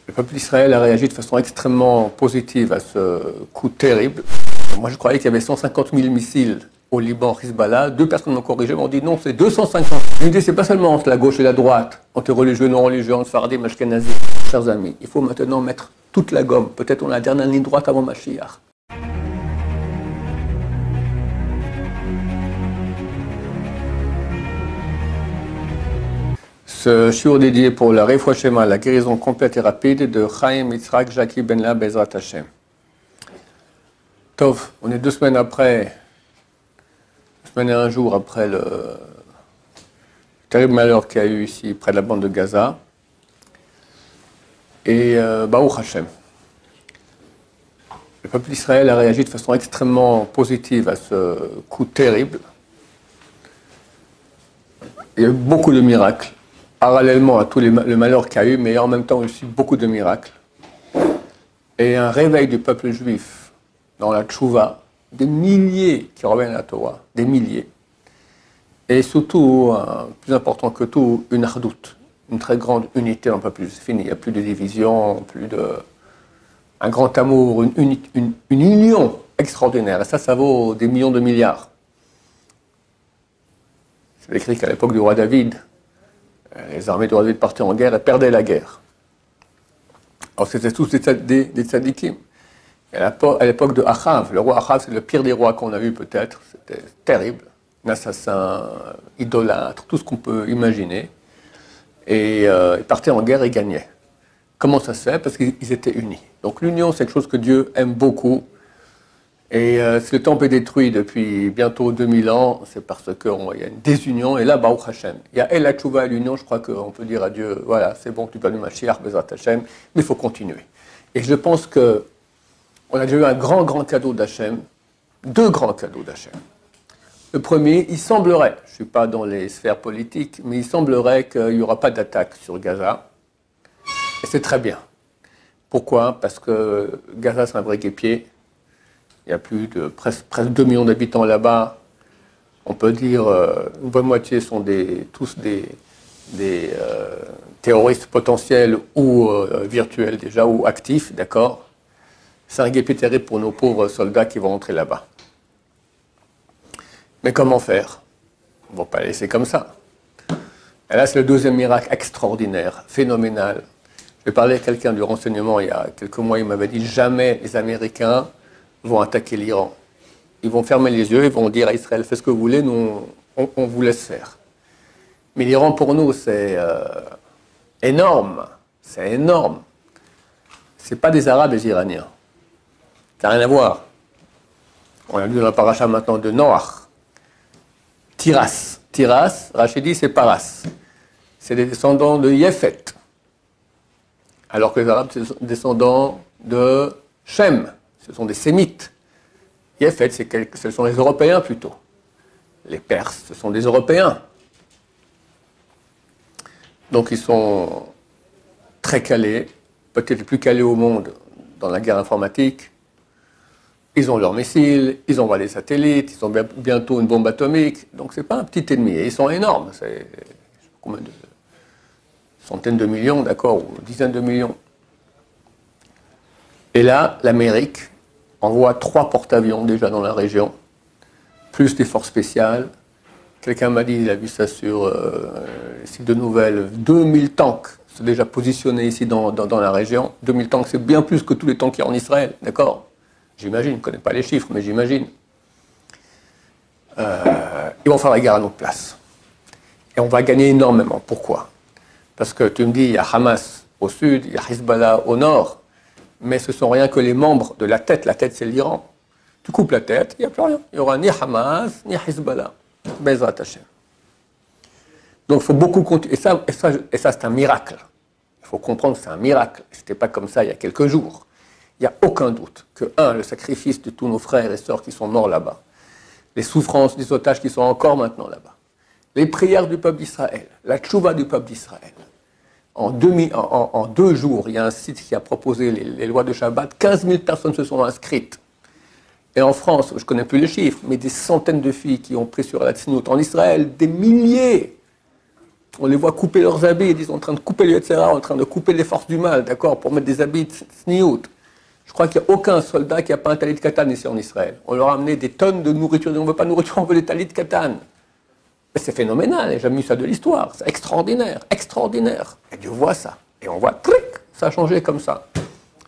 Le peuple d'Israël a réagi de façon extrêmement positive à ce coup terrible. Moi, je croyais qu'il y avait 150 000 missiles au Liban, Hezbollah. Deux personnes m'ont corrigé, m'ont dit non, c'est 250. Je lui dis, c'est pas seulement entre la gauche et la droite, entre religieux, non religieux, entre Fardim, Ashkenazi. Chers amis, il faut maintenant mettre toute la gomme. Peut-être on a la dernière ligne droite avant Mashiach. Ce shiur dédié pour la Refoua Shema, la guérison complète et rapide de Chaim Yitzhak Jackie Benla Bezrat Hashem. Tov, on est 2 semaines après, 2 semaines et 1 jour après le terrible malheur qu'il y a eu ici près de la bande de Gaza. Et Baruch Hashem. Le peuple d'Israël a réagi de façon extrêmement positive à ce coup terrible. Il y a eu beaucoup de miracles. Parallèlement à tout le malheur qu'il y a eu, mais en même temps aussi beaucoup de miracles. Et un réveil du peuple juif dans la tchouva, des milliers qui reviennent à la Torah, des milliers. Et surtout, plus important que tout, une hardout, une très grande unité dans le peuple juif. C'est fini, il n'y a plus de division, plus de... un grand amour, une union extraordinaire. Et ça vaut des millions de milliards. C'est écrit qu'à l'époque du roi David, les armées du roi David partaient en guerre et perdaient la guerre. Alors c'était tous des tzadikim. Et à l'époque de Achav, le roi Achav, c'est le pire des rois qu'on a eu peut-être. C'était terrible. Un assassin, idolâtre, tout ce qu'on peut imaginer. Et ils partaient en guerre et gagnaient. Comment ça se fait? Parce qu'ils étaient unis. Donc l'union, c'est quelque chose que Dieu aime beaucoup. Et si le temple est détruit depuis bientôt 2000 ans, c'est parce qu'il y a une désunion. Et là, Baruch Hashem. Il y a El HaTchouva et l'union, je crois qu'on peut dire à Dieu, voilà, c'est bon, tu peux nous Mashiach, Bezrat Hashem, mais il faut continuer. Et je pense qu'on a déjà eu un grand cadeau d'Hachem, 2 grands cadeaux d'Hachem. Le premier, il semblerait, je ne suis pas dans les sphères politiques, mais il semblerait qu'il n'y aura pas d'attaque sur Gaza. Et c'est très bien. Pourquoi? Parce que Gaza, c'est un vrai guépier. Il y a plus de presque 2 millions d'habitants là-bas. On peut dire une bonne moitié sont tous des terroristes potentiels ou virtuels déjà, ou actifs, d'accord? C'est un guépier terrible pour nos pauvres soldats qui vont entrer là-bas. Mais comment faire? On ne va pas laisser comme ça. Et là, c'est le 2e miracle extraordinaire, phénoménal. Je vais parler à quelqu'un du renseignement il y a quelques mois, il m'avait dit jamais les Américains vont attaquer l'Iran. Ils vont fermer les yeux, ils vont dire à Israël, faites ce que vous voulez, nous, on vous laisse faire. Mais l'Iran, pour nous, c'est énorme. C'est énorme. Ce n'est pas des Arabes, les Iraniens. Ça n'a rien à voir. On a lu dans la paracha maintenant de Noach. Tiras. Tiras, Rachid dit, c'est Paras. C'est des descendants de Yefet. Alors que les Arabes, c'est des descendants de Shem. Ce sont des Sémites. Yefet, ce sont les Européens plutôt. Les Perses, ce sont des Européens. Donc ils sont très calés, peut-être les plus calés au monde dans la guerre informatique. Ils ont leurs missiles, ils envoient des satellites, ils ont bientôt une bombe atomique. Donc ce n'est pas un petit ennemi. Et ils sont énormes. C'est combien de centaines de millions, d'accord, ou dizaines de millions. Et là, l'Amérique envoie 3 porte-avions déjà dans la région, plus des forces spéciales. Quelqu'un m'a dit, il a vu ça sur les sites de nouvelles, 2000 tanks sont déjà positionnés ici dans la région. 2000 tanks, c'est bien plus que tous les tanks qu'il y a en Israël, d'accord? J'imagine, je ne connais pas les chiffres, mais j'imagine. Ils vont faire la guerre à notre place. Et on va gagner énormément. Pourquoi? Parce que tu me dis, il y a Hamas au sud, il y a Hezbollah au nord, mais ce ne sont rien que les membres de la tête. La tête, c'est l'Iran. Tu coupes la tête, il n'y a plus rien. Il n'y aura ni Hamas, ni Hezbollah. Bezrat Hashem. Donc il faut beaucoup continuer. Et ça c'est un miracle. Il faut comprendre que c'est un miracle. Ce n'était pas comme ça il y a quelques jours. Il n'y a aucun doute que, le sacrifice de tous nos frères et sœurs qui sont morts là-bas, les souffrances des otages qui sont encore maintenant là-bas, les prières du peuple d'Israël, la tchouva du peuple d'Israël. En 2 jours, il y a un site qui a proposé les lois de Shabbat, 15 000 personnes se sont inscrites. Et en France, je ne connais plus les chiffres, mais des centaines de filles qui ont pris sur la tznout. En Israël, des milliers. On les voit couper leurs habits, ils sont en train de couper le Yetzirah, en train de couper les forces du mal, d'accord, pour mettre des habits sniout. Je crois qu'il n'y a aucun soldat qui n'a pas un talit katan ici en Israël. On leur a amené des tonnes de nourriture, on ne veut pas de nourriture, on veut des talit katan. C'est phénoménal, j'ai jamais vu ça de l'histoire, c'est extraordinaire, extraordinaire. Et Dieu voit ça, et on voit, tric, ça a changé comme ça.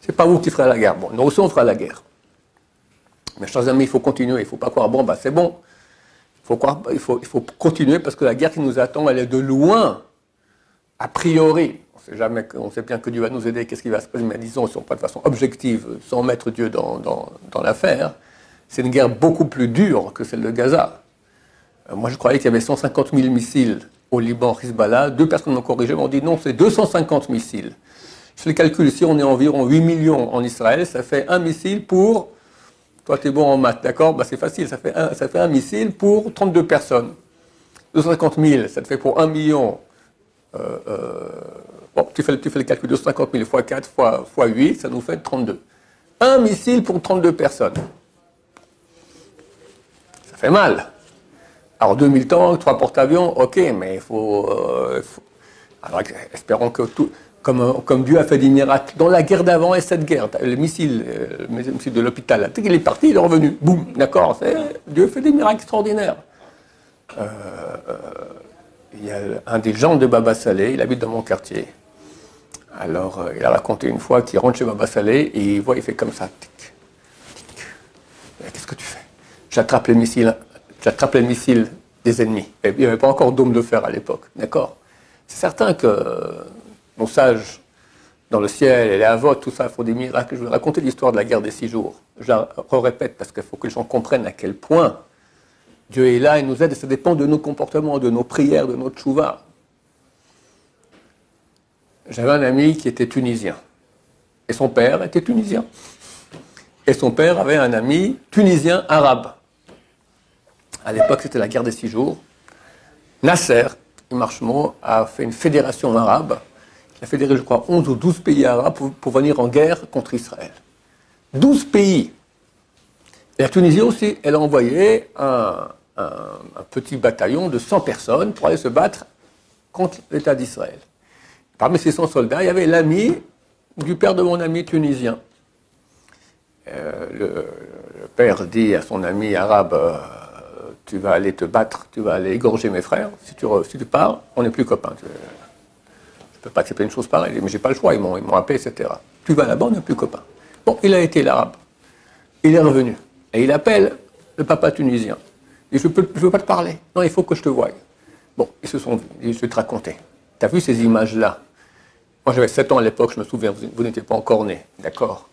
C'est pas vous qui ferez la guerre, bon, nous aussi on fera la guerre. Mais chers amis, il faut continuer, il ne faut pas croire, bon, bah c'est bon. Il faut continuer parce que la guerre qui nous attend, elle est de loin, a priori. On sait bien que Dieu va nous aider, qu'est-ce qui va se passer, mais disons, pas de façon objective, sans mettre Dieu dans l'affaire. C'est une guerre beaucoup plus dure que celle de Gaza. Moi, je croyais qu'il y avait 150 000 missiles au Liban, Hezbollah. 2 personnes m'ont corrigé, m'ont dit non, c'est 250 missiles. Je fais le calcul ici, on est environ 8 millions en Israël, ça fait un missile pour... Toi, tu es bon en maths, d'accord? Bah, c'est facile, ça fait un missile pour 32 personnes. 250 000, ça te fait pour 1 million. Bon, tu fais le calcul, 250 000 fois 4 fois 8, ça nous fait 32. Un missile pour 32 personnes. Ça fait mal. Alors 2000 tanks, 3 porte-avions, ok, mais il faut... Alors espérons que tout... Comme Dieu a fait des miracles dans la guerre d'avant et cette guerre, le missile de l'hôpital, il est parti, il est revenu, boum, d'accord, Dieu fait des miracles extraordinaires. Il y a un des gens de Baba Saleh, il habite dans mon quartier. Alors il a raconté une fois qu'il rentre chez Baba Saleh et il voit, il fait comme ça, tic, tic. Qu'est-ce que tu fais? J'attrape les missiles des ennemis. Et il n'y avait pas encore dôme de fer à l'époque, d'accord? C'est certain que nos sages dans le ciel et les avots, tout ça, font des miracles. Je vais raconter l'histoire de la guerre des 6 jours. Je la répète parce qu'il faut que les gens comprennent à quel point Dieu est là et nous aide. Et ça dépend de nos comportements, de nos prières, de notre tchouva. J'avais un ami qui était tunisien. Et son père était tunisien. Et son père avait un ami tunisien arabe. À l'époque, c'était la guerre des 6 jours. Nasser, Marchemont, a fait une fédération arabe. Il a fédéré, je crois, 11 ou 12 pays arabes pour venir en guerre contre Israël. 12 pays. Et la Tunisie aussi, elle a envoyé un petit bataillon de 100 personnes pour aller se battre contre l'État d'Israël. Parmi ces 100 soldats, il y avait l'ami du père de mon ami tunisien. Le père dit à son ami arabe, tu vas aller te battre, tu vas aller égorger mes frères, si tu pars, on n'est plus copains. Je ne peux pas accepter une chose pareille, mais j'ai pas le choix, ils m'ont appelé, etc. Tu vas là-bas, on n'est plus copains. Bon, il a été l'arabe. Il est revenu. Et il appelle le papa tunisien. Il dit, je ne veux pas te parler. Non, il faut que je te voie. Bon, ils se sont vus. Je vais te raconter. Tu as vu ces images-là? Moi, j'avais 7 ans à l'époque, je me souviens, vous n'étiez pas encore né. D'accord?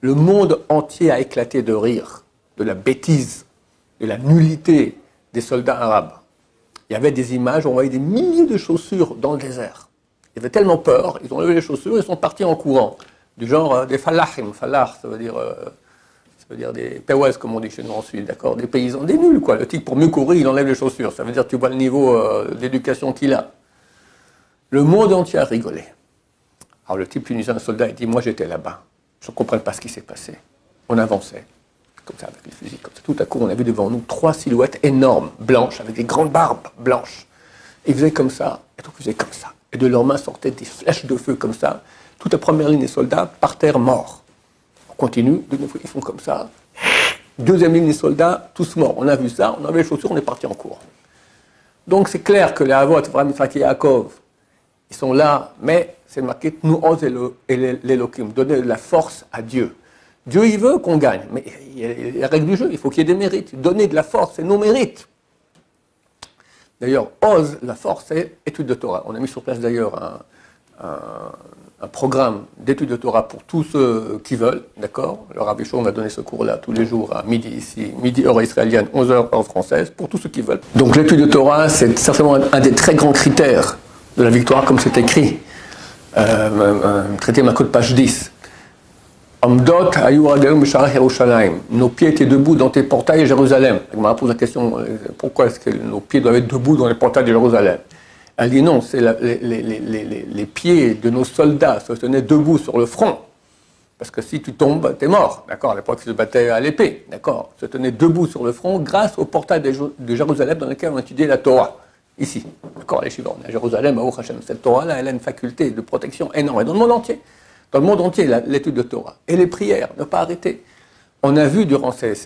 Le monde entier a éclaté de rire, de la bêtise, de la nullité des soldats arabes. Il y avait des images, on voyait des milliers de chaussures dans le désert. Ils avaient tellement peur, ils ont levé les chaussures et sont partis en courant. Du genre des falahim, falah, ça veut dire des pewes, comme on dit chez nous en Suisse, d'accord? Des paysans, des nuls, quoi. Le type, pour mieux courir, il enlève les chaussures. Ça veut dire que tu vois le niveau d'éducation qu'il a. Le monde entier a rigolé. Alors le type tunisien, un soldat, il dit, moi j'étais là-bas. Je ne comprends pas ce qui s'est passé. On avançait, comme ça, avec les fusils, comme ça. Tout à coup, on a vu devant nous 3 silhouettes énormes, blanches, avec des grandes barbes blanches. Ils faisaient comme ça, et donc ils faisaient comme ça. Et de leurs mains sortaient des flèches de feu comme ça. Toute la première ligne des soldats par terre morts. On continue, ils font comme ça. Deuxième ligne des soldats, tous morts. On a vu ça, on avait les chaussures, on est parti en cours. Donc c'est clair que les Avot, Avraham, Yitzhak et Yaakov, ils sont là, mais c'est marqué « Nous ose l'Elohim », donner de la force à Dieu. Dieu, il veut qu'on gagne, mais il y a la règle du jeu, il faut qu'il y ait des mérites. Donner de la force, c'est nos mérites. D'ailleurs, ose, la force, c'est étude de Torah. On a mis sur place d'ailleurs un programme d'étude de Torah pour tous ceux qui veulent, d'accord? Le Rabbi Shon va donner ce cours-là tous les jours à midi ici, midi heure israélienne, 11h heure française, pour tous ceux qui veulent. Donc l'étude de Torah, c'est certainement un des très grands critères de la victoire, comme c'est écrit. Traité Makot, page 10. Amdot ayu ragalim b'sharei Yerushalayim. Nos pieds étaient debout dans tes portails, Jérusalem. Je me pose la question, pourquoi est-ce que nos pieds doivent être debout dans les portails de Jérusalem? Elle dit non, c'est les pieds de nos soldats se tenaient debout sur le front. Parce que si tu tombes, t'es mort. D'accord? À l'époque, ils se battaient à l'épée. D'accord? Se tenaient debout sur le front grâce au portail de Jérusalem dans lequel on étudiait la Torah. Ici, d'accord, à l'Yeshiva, on est à Jérusalem, à Hashem. Cette Torah-là, elle a une faculté de protection énorme. Et dans le monde entier. Dans le monde entier, l'étude de Torah. Et les prières, ne pas arrêter. On a vu durant ces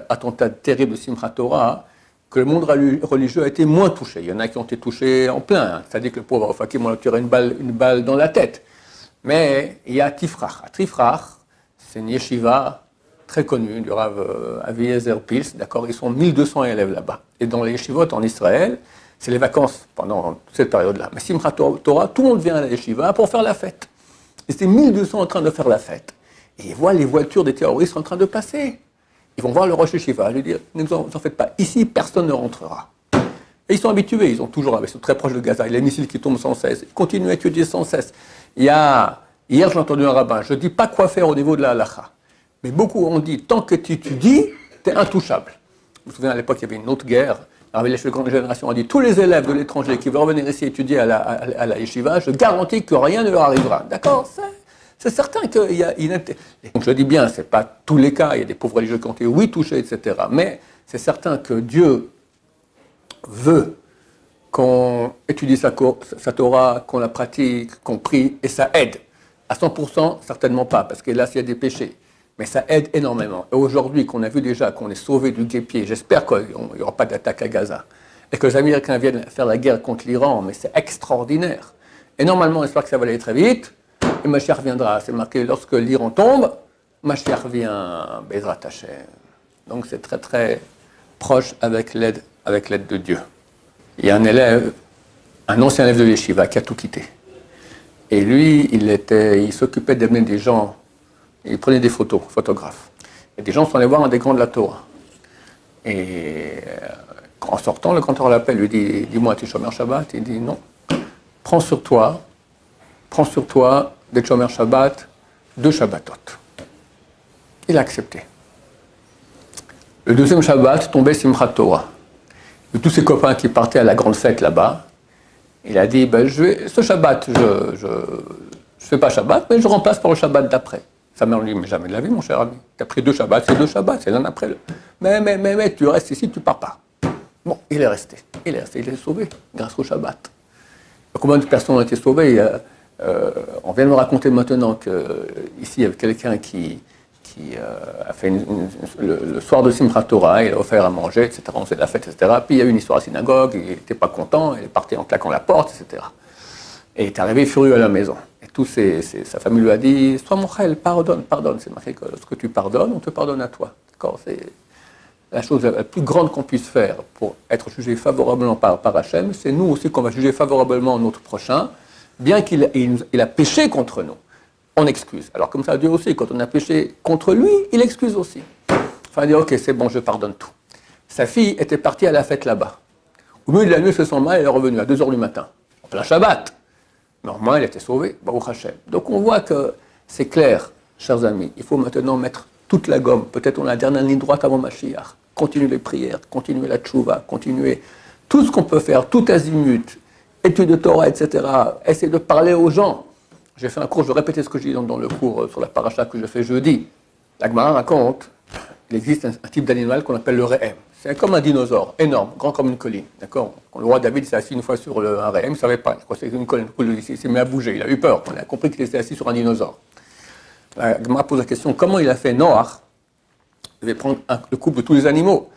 attentats terribles de Simchat Torah que le monde religieux a été moins touché. Il y en a qui ont été touchés en plein. Hein. C'est-à-dire que le pauvre Fakim, on a tiré une balle dans la tête. Mais il y a Tifrach. À Tifrach, c'est une yeshiva très connue du Rav Aviezer Pils. D'accord, ils sont 1200 élèves là-bas. Et dans les yeshivot en Israël, c'est les vacances pendant cette période-là. Mais Simchat Torah, tout le monde vient à la yeshiva pour faire la fête. Et c'est 1200 en train de faire la fête. Et ils voient les voitures des terroristes en train de passer. Ils vont voir le Rosh Yeshiva, lui dire, ne vous en faites pas, ici personne ne rentrera. Et ils sont habitués, ils sont très proches de Gaza, il y a les missiles qui tombent sans cesse, ils continuent à étudier sans cesse. Hier j'ai entendu un rabbin, je ne dis pas quoi faire au niveau de la halakha, mais beaucoup ont dit, tant que tu étudies, tu es intouchable. Vous vous souvenez, à l'époque, il y avait une autre guerre. Alors, les grande génération ont dit, tous les élèves de l'étranger qui veulent revenir ici étudier à la yeshiva, je garantis que rien ne leur arrivera. D'accord, c'est certain qu'il y a donc je dis bien, ce n'est pas tous les cas, il y a des pauvres religieux qui ont été, oui, touchés, etc. Mais c'est certain que Dieu veut qu'on étudie sa Torah, qu'on la pratique, qu'on prie, et ça aide. À 100%, certainement pas, parce que là, il y a des péchés. Mais ça aide énormément. Et aujourd'hui, qu'on a vu déjà qu'on est sauvé du guêpier, j'espère qu'il n'y aura pas d'attaque à Gaza, et que les Américains viennent faire la guerre contre l'Iran, mais c'est extraordinaire. Et normalement, on espère que ça va aller très vite, et Mashiach viendra. C'est marqué, lorsque l'Iran tombe, Mashiach vient, Bezrat Hashem. Donc c'est très très proche avec l'aide de Dieu. Il y a un ancien élève de l'Yeshiva qui a tout quitté. Et lui, il s'occupait d'amener des gens, il prenait des photos, photographe. Et des gens sont allés voir un des grands de la Torah. Et en sortant, le canteur l'appelle, lui dit, dis-moi, tu es Shomer Shabbat? Il dit, non. Prends sur toi d'être Shomer Shabbat 2 Shabbatot. Il a accepté. Le deuxième Shabbat tombait Simchat Torah. Et tous ses copains qui partaient à la grande fête là-bas, il a dit, ce Shabbat, je fais pas Shabbat, mais je remplace par le Shabbat d'après. Sa mère lui dit, mais jamais de la vie, mon cher ami. Tu as pris 2 Shabbats, c'est 2 Shabbats, c'est l'un après l'autre. Mais, tu restes ici, tu pars pas. Bon, il est resté, il est sauvé grâce au Shabbat. Combien de personnes ont été sauvées? On vient de me raconter maintenant qu'ici, il y avait quelqu'un qui a fait le soir de Simchat Torah, il a offert à manger, etc. On faisait la fête, etc. Puis il y a eu une histoire à la synagogue, il n'était pas content, il est parti en claquant la porte, etc. Et il est arrivé furieux à la maison. Et sa famille lui a dit, sois mon chel, pardonne. C'est marqué que lorsque tu pardonnes, on te pardonne à toi. D'accord, c'est la chose la plus grande qu'on puisse faire pour être jugé favorablement par Hachem, c'est nous aussi qu'on va juger favorablement notre prochain, bien qu'il a péché contre nous. On excuse. Alors comme ça, Dieu aussi, quand on a péché contre lui, il excuse aussi. Enfin, il dit, ok, c'est bon, je pardonne tout. Sa fille était partie à la fête là-bas. Au milieu de la nuit, elle se sent mal, elle est revenue à 2h du matin, en plein Shabbat. Normalement, elle était sauvée, Baruch Hashem. Donc on voit que c'est clair, chers amis, il faut maintenant mettre toute la gomme. Peut-être on a la dernière ligne droite avant Mashiach. Continuer les prières, continuer la tchouva, continuer tout ce qu'on peut faire, tout azimut, études de Torah, etc. Essayer de parler aux gens. J'ai fait un cours, je vais répéter ce que je dis dans le cours sur la paracha que je fais jeudi. La Gemara raconte, il existe un type d'animal qu'on appelle le rehem. C'est comme un dinosaure, énorme, grand comme une colline. D'accord? Quand le roi David s'est assis une fois sur un rehem, il ne savait pas. C'est une colline, il s'est mis à bouger, il a eu peur. On a compris qu'il était assis sur un dinosaure. La Gemara pose la question, comment il a fait Noach? Il devait prendre le couple de tous les animaux.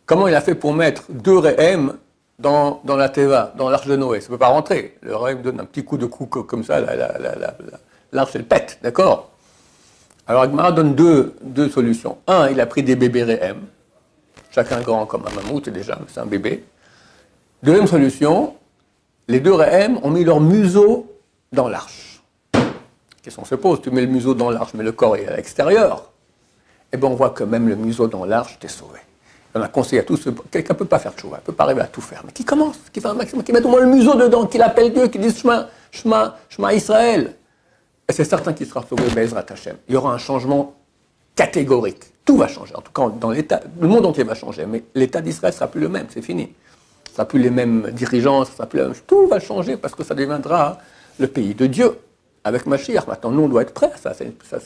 Comment il a fait pour mettre 2 rehem dans la Teva, dans l'arche de Noé? Ça ne peut pas rentrer. Le rehem donne un petit coup de cou comme ça, l'arche elle pète, d'accord? Alors Agmara donne deux solutions. Un, il a pris des bébés rehem, chacun grand comme un mammouth déjà, c'est un bébé. Deuxième solution, les 2 rehem ont mis leur museau dans l'arche. Question se pose, tu mets le museau dans l'arche, mais le corps est à l'extérieur. Eh bien on voit que même le museau dans l'arche, t'es sauvé. On a conseillé à tous, quelqu'un ne peut pas faire tchouva, il ne peut pas arriver à tout faire. Mais qui commence, qui fait un maximum, qui met au moins le museau dedans, qui appelle Dieu, qui dit Shema Israël. Et c'est certain qu'il sera sauvé, Bezrat Hashem. Il y aura un changement catégorique. Tout va changer. En tout cas, dans l'État, le monde entier va changer. Mais l'État d'Israël ne sera plus le même, c'est fini. Ce ne sera plus les mêmes dirigeants, ce sera plus la même... Tout va changer parce que ça deviendra le pays de Dieu. Avec Mashiach, maintenant, nous, on doit être prêts. Ça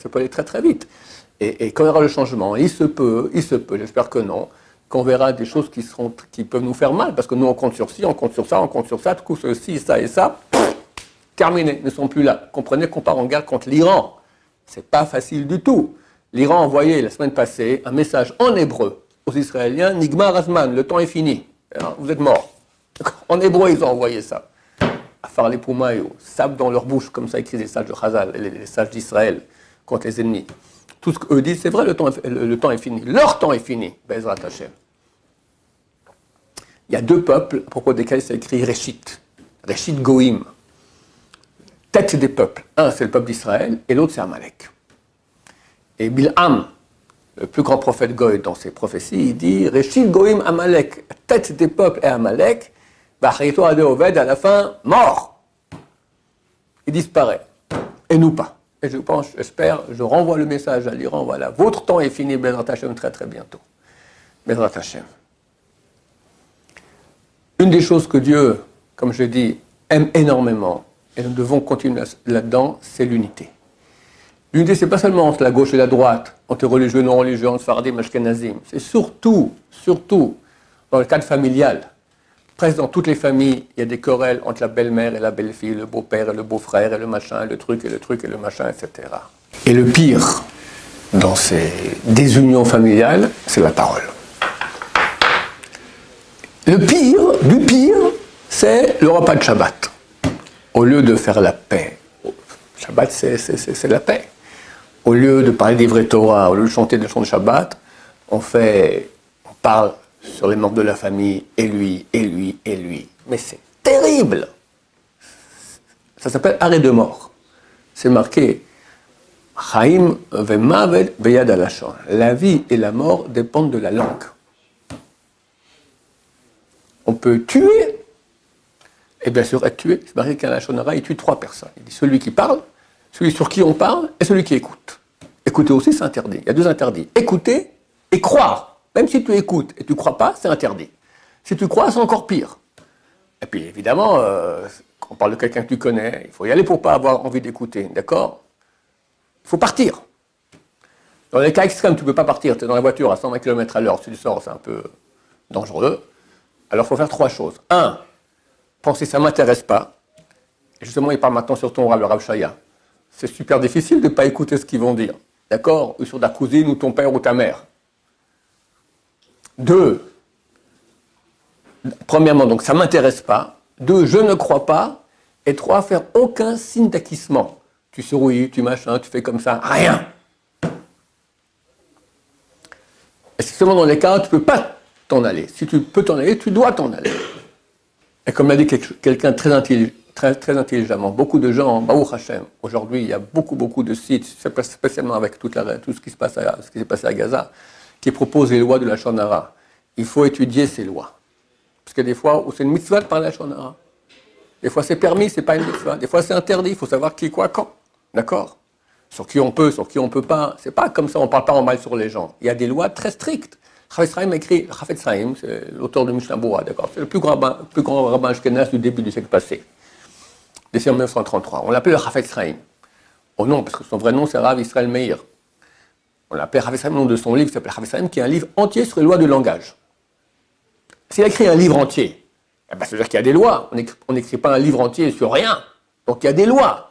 peut aller très très vite. Et quand il y aura le changement, il se peut, j'espère que non, qu'on verra des choses qui peuvent nous faire mal, parce que nous, on compte sur ci, on compte sur ça, on compte sur ça, tout coup, ceci, ça et ça, terminé, ne sont plus là. Comprenez qu'on part en guerre contre l'Iran. C'est pas facile du tout. L'Iran a envoyé la semaine passée un message en hébreu aux Israéliens, Nigmar Azman, le temps est fini, alors, vous êtes morts. En hébreu, ils ont envoyé ça. À faire les poumailles, sable dans leur bouche, comme ça écrit les sages de Chazal, les sages d'Israël, contre les ennemis. Tout ce qu'eux disent, c'est vrai, le temps est fini. Leur temps est fini, Bezrat Hashem. Il y a deux peuples à propos desquels c'est écrit Réchit. Réchit Goïm. Tête des peuples. Un, c'est le peuple d'Israël, et l'autre, c'est Amalek. Et Bilham, le plus grand prophète Goï dans ses prophéties, il dit Réchit Goïm Amalek. Tête des peuples et Amalek. Bachrito Ade Oved, à la fin, mort. Il disparaît. Et nous pas. Et je pense, j'espère, je renvoie le message à l'Iran, voilà, votre temps est fini, Bezrat Hashem, très très bientôt. Bezrat Hashem. Une des choses que Dieu, comme je dis, aime énormément, et nous devons continuer là-dedans, c'est l'unité. L'unité, c'est pas seulement entre la gauche et la droite, entre religieux et non religieux, entre Sfaradim et Ashkenazim, c'est surtout dans le cadre familial. Presque dans toutes les familles, il y a des querelles entre la belle-mère et la belle-fille, le beau-père et le beau-frère, et le machin, et le truc, et le truc, et le machin, etc. Et le pire dans ces désunions familiales, c'est la parole. Le pire, du pire, c'est le repas de Shabbat. Au lieu de faire la paix, Shabbat c'est la paix. Au lieu de parler des vrais Torah, au lieu de chanter des chants de Shabbat, on parle sur les membres de la famille, et lui, et lui, et lui. Mais c'est terrible. Ça s'appelle arrêt de mort. C'est marqué Chaim ve'mavet be'yad halashon. La vie et la mort dépendent de la langue. On peut tuer, et bien sûr être tué. C'est marqué qu'un Lashon Hara, il tue 3 personnes. Il dit celui qui parle, celui sur qui on parle, et celui qui écoute. Écouter aussi, c'est interdit. Il y a 2 interdits. Écouter et croire. Même si tu écoutes et tu ne crois pas, c'est interdit. Si tu crois, c'est encore pire. Et puis évidemment, quand on parle de quelqu'un que tu connais, il faut y aller pour ne pas avoir envie d'écouter, d'accord? Il faut partir. Dans les cas extrêmes, tu ne peux pas partir, tu es dans la voiture à 120 km à l'heure, si tu sors, c'est un peu dangereux. Alors il faut faire 3 choses. 1, penser ça ne m'intéresse pas. Et justement, il parle maintenant sur ton Rav, le Rav Shaya. C'est super difficile de ne pas écouter ce qu'ils vont dire, d'accord? Ou sur ta cousine, ou ton père, ou ta mère. 2, premièrement, donc ça ne m'intéresse pas. 2, je ne crois pas. Et 3, faire aucun signe d'acquissement. Tu souris, tu machin, tu fais comme ça, rien. Et c'est seulement dans les cas où tu ne peux pas t'en aller. Si tu peux t'en aller, tu dois t'en aller. Et comme l'a dit quelqu'un très intelligemment, beaucoup de gens, Baruch Hashem, aujourd'hui il y a beaucoup de sites, spécialement avec tout ce qui s'est passé à Gaza, qui proposent les lois de la Lashon Hara. Il faut étudier ces lois. Parce que des fois, c'est une mitzvah de parler la Lashon Hara. Des fois c'est permis, c'est pas une mitzvah. Des fois c'est interdit, il faut savoir qui, quoi, quand. D'accord? Sur qui on peut pas. C'est pas comme ça, on ne parle pas en mal sur les gens. Il y a des lois très strictes. Chafetz Chaim écrit, Chafetz Chaim, c'est l'auteur de Mishnah Berurah, d'accord? C'est le plus grand rabbin ashkénaze du début du siècle passé, décédé en 1933. On l'appelait le Chafetz Chaim. Oh non, parce que son vrai nom c'est Rav Israël Meir. On l'appelle Chafetz Chaim, le nom de son livre s'appelle Chafetz Chaim, qui est un livre entier sur les lois du langage. S'il a écrit un livre entier, eh ben, ça veut dire qu'il y a des lois. On n'écrit pas un livre entier sur rien. Donc il y a des lois.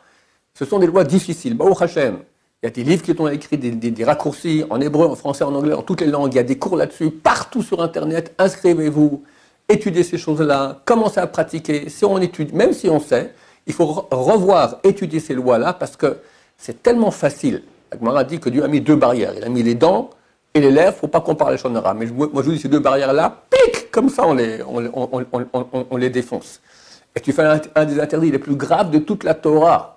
Ce sont des lois difficiles. Baruch Hashem. Il y a des livres qui ont écrit des raccourcis en hébreu, en français, en anglais, en toutes les langues. Il y a des cours là-dessus, partout sur Internet. Inscrivez-vous, étudiez ces choses-là, commencez à pratiquer. Si on étudie, même si on sait, il faut revoir, étudier ces lois-là, parce que c'est tellement facile. La Gemara dit que Dieu a mis 2 barrières. Il a mis les dents et les lèvres. Il ne faut pas qu'on parle les Lashon Hara. Mais moi, je vous dis, ces 2 barrières-là, pic, comme ça, on les défonce. Et tu fais un des interdits les plus graves de toute la Torah.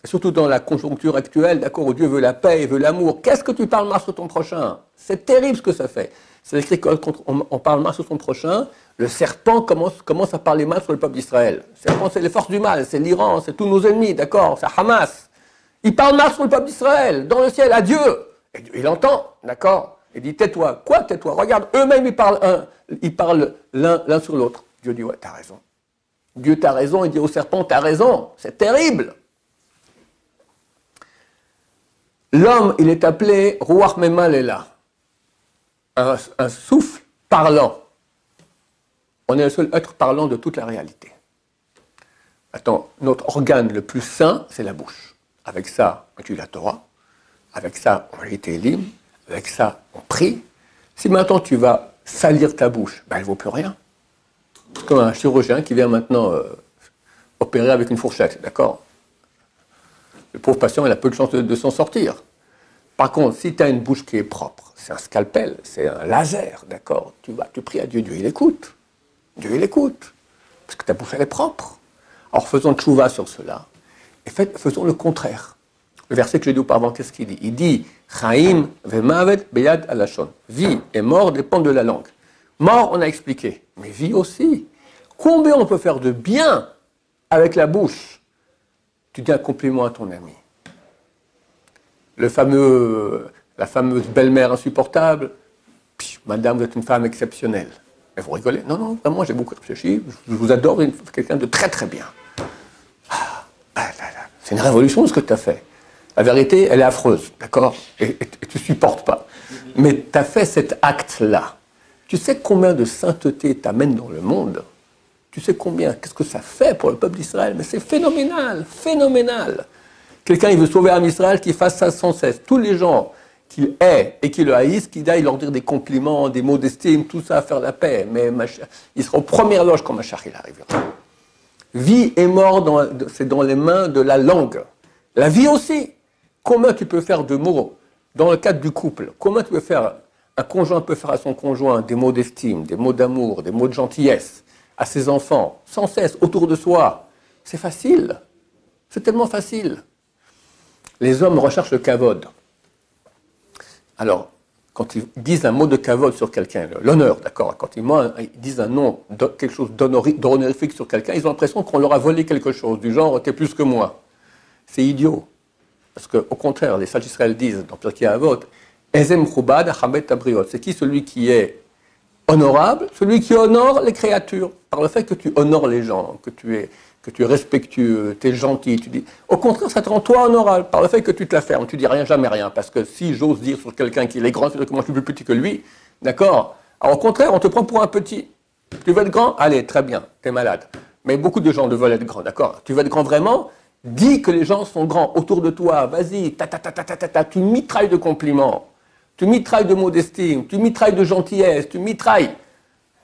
Et surtout dans la conjoncture actuelle, d'accord, où Dieu veut la paix et veut l'amour. Qu'est-ce que tu parles mal sur ton prochain? C'est terrible ce que ça fait. C'est écrit quand on parle mal sur son prochain, le serpent commence à parler mal sur le peuple d'Israël. Le serpent, c'est les forces du mal, c'est l'Iran, c'est tous nos ennemis, d'accord, c'est Hamas. Il parle mal sur le peuple d'Israël, dans le ciel, à Dieu. Et Dieu, il entend, d'accord? Il dit, tais-toi. Quoi, tais-toi? Regarde, eux-mêmes, ils parlent l'un sur l'autre. Dieu dit, ouais, t'as raison. Dieu, t'as raison, il dit au serpent, t'as raison. C'est terrible. L'homme, il est appelé Ruach Memalela, un souffle parlant. On est le seul être parlant de toute la réalité. Attends, notre organe le plus sain, c'est la bouche. Avec ça, on étudie la Torah. Avec ça, on lit Télim. Avec ça, on prie. Si maintenant tu vas salir ta bouche, ben, elle ne vaut plus rien. C'est comme un chirurgien qui vient maintenant opérer avec une fourchette, d'accord? Le pauvre patient, il a peu de chance de s'en sortir. Par contre, si tu as une bouche qui est propre, c'est un scalpel, c'est un laser, d'accord? Tu pries à Dieu, Dieu il écoute. Dieu il écoute. Parce que ta bouche, elle est propre. Alors faisons tchouva sur cela. Et faisons le contraire. Le verset que j'ai dit auparavant, qu'est-ce qu'il dit? Il dit Chaim vemavet beyad alashon. Vie et mort dépendent de la langue. Mort, on a expliqué. Mais vie aussi. Combien on peut faire de bien avec la bouche? Tu dis un compliment à ton ami. La fameuse belle-mère insupportable. Madame, vous êtes une femme exceptionnelle. Mais vous rigolez? Non, non, vraiment, j'ai beaucoup réfléchi. Je vous adore, quelqu'un de très très bien. C'est une révolution ce que tu as fait. La vérité, elle est affreuse, d'accord? Et tu ne supportes pas. Mais tu as fait cet acte-là. Tu sais combien de sainteté t'amène dans le monde? Tu sais combien? Qu'est-ce que ça fait pour le peuple d'Israël? Mais c'est phénoménal, phénoménal. Quelqu'un, il veut sauver un Israël, qui fasse ça sans cesse. Tous les gens qu'il hait et qui le haïssent, qu'il aille leur dire des compliments, des mots d'estime, tout ça, à faire la paix. Mais il sera aux premières loges quand Mashiach il arrivera. Vie et mort, c'est dans les mains de la langue. La vie aussi. Comment tu peux faire de mots dans le cadre du couple? Comment tu peux faire, un conjoint peut faire à son conjoint des mots d'estime, des mots d'amour, des mots de gentillesse, à ses enfants, sans cesse, autour de soi? C'est facile. C'est tellement facile. Les hommes recherchent le kavod. Alors, quand ils disent un mot de kavod sur quelqu'un, l'honneur, d'accord, quand ils disent un nom, quelque chose d'honorifique sur quelqu'un, ils ont l'impression qu'on leur a volé quelque chose, du genre, t'es plus que moi. C'est idiot. Parce qu'au contraire, les sages d'Israël disent, dans Pirkei Avot, Ezem Chubad Achabet Tabriot. C'est qui celui qui est honorable? Celui qui honore les créatures. Par le fait que tu honores les gens, que tu es respectueux, tu es gentil, tu dis. Au contraire, ça te rend toi honorable. Par le fait que tu te la fermes, tu dis rien, jamais rien. Parce que si j'ose dire sur quelqu'un qu'il est grand, c'est que moi je suis plus petit que lui. D'accord? Alors au contraire, on te prend pour un petit. Tu veux être grand? Allez, très bien, tu es malade. Mais beaucoup de gens veulent être grands, d'accord? Tu veux être grand vraiment? Dis que les gens sont grands autour de toi, vas-y, tu mitrailles de compliments, tu mitrailles de mots d'estime, tu mitrailles de gentillesse, tu mitrailles.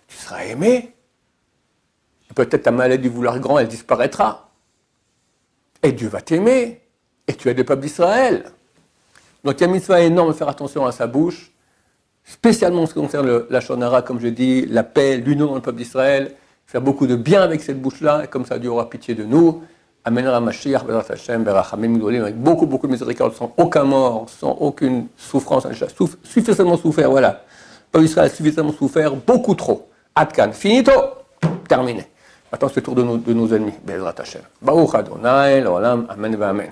Tu seras aimé. Peut-être ta maladie du vouloir grand, elle disparaîtra. Et Dieu va t'aimer. Et tu es le peuple d'Israël. Donc il y a une mitzvah énorme de faire attention à sa bouche, spécialement en ce qui concerne la shonara, comme je dis, la paix, l'union dans le peuple d'Israël, faire beaucoup de bien avec cette bouche-là, et comme ça Dieu aura pitié de nous. Amènera Mashiach, Bezrat Hashem, Berachamim Gdolim, avec beaucoup de miséricorde, sans aucun mort, sans aucune souffrance, suffisamment souffert, voilà. Le peuple d'Israël a suffisamment souffert, beaucoup trop. Atkan, finito, terminé. Maintenant, c'est le tour de nos ennemis, Bezrat Hashem. Baruch Adonai, l'olam, amen, amen.